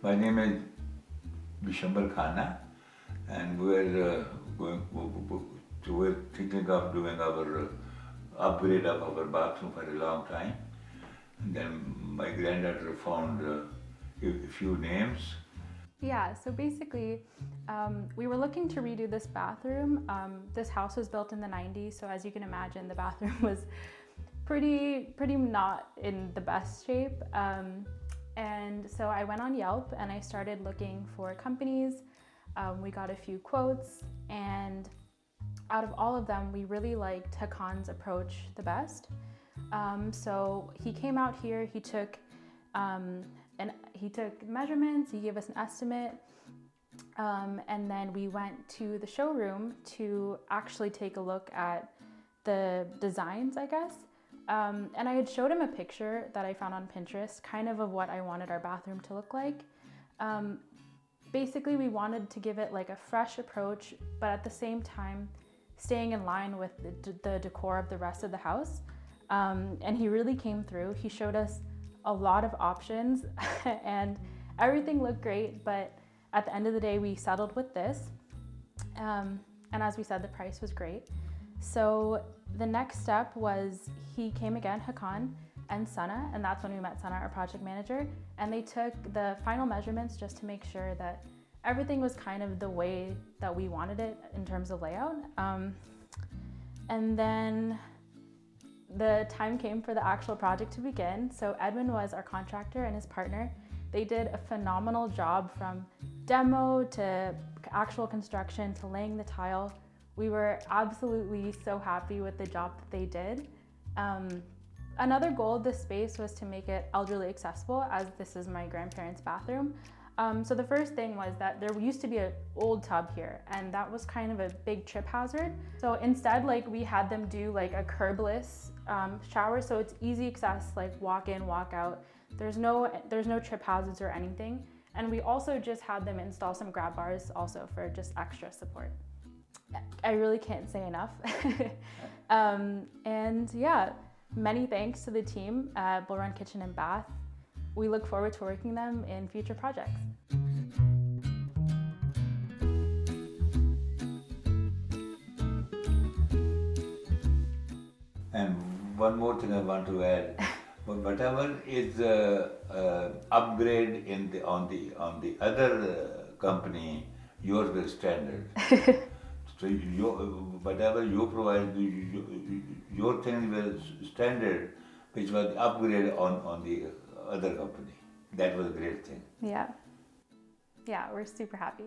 My name is Bishambar Khana, and we're we're thinking of doing our upgrade of our bathroom for a long time. And then my granddaughter found a few names. Yeah, so basically, we were looking to redo this bathroom. This house was built in the 90s, so as you can imagine, the bathroom was pretty not in the best shape. And so I went on Yelp and I started looking for companies. We got a few quotes, and out of all of them, we really liked Hakan's approach the best. So he came out here, he took measurements, he gave us an estimate, and then we went to the showroom to actually take a look at the designs, I guess. And I had showed him a picture that I found on Pinterest, kind of what I wanted our bathroom to look like. Basically, we wanted to give it like a fresh approach, but at the same time, staying in line with the decor of the rest of the house. And he really came through. He showed us a lot of options and everything looked great, but at the end of the day, we settled with this. And as we said, the price was great. So the next step was he came again, Hakan and Sana, and that's when we met Sana, our project manager, and they took the final measurements just to make sure that everything was kind of the way that we wanted it in terms of layout. And then the time came for the actual project to begin. So Edwin was our contractor and his partner. They did a phenomenal job from demo to actual construction to laying the tile. We were absolutely so happy with the job that they did. Another goal of this space was to make it elderly accessible, as this is my grandparents' bathroom. So the first thing was that there used to be an old tub here, and that was kind of a big trip hazard. So instead, like, we had them do like a curbless shower, so it's easy access, like walk in, walk out. There's no trip hazards or anything. And we also just had them install some grab bars also for just extra support. I really can't say enough. And yeah, many thanks to the team at Bullrun Kitchen and Bath. We look forward to working them in future projects. And one more thing I want to add, whatever is upgrade on the other company, yours will standard. So whatever you provide, your thing will standard, which was upgrade on the other company. That was a great thing. Yeah, we're super happy.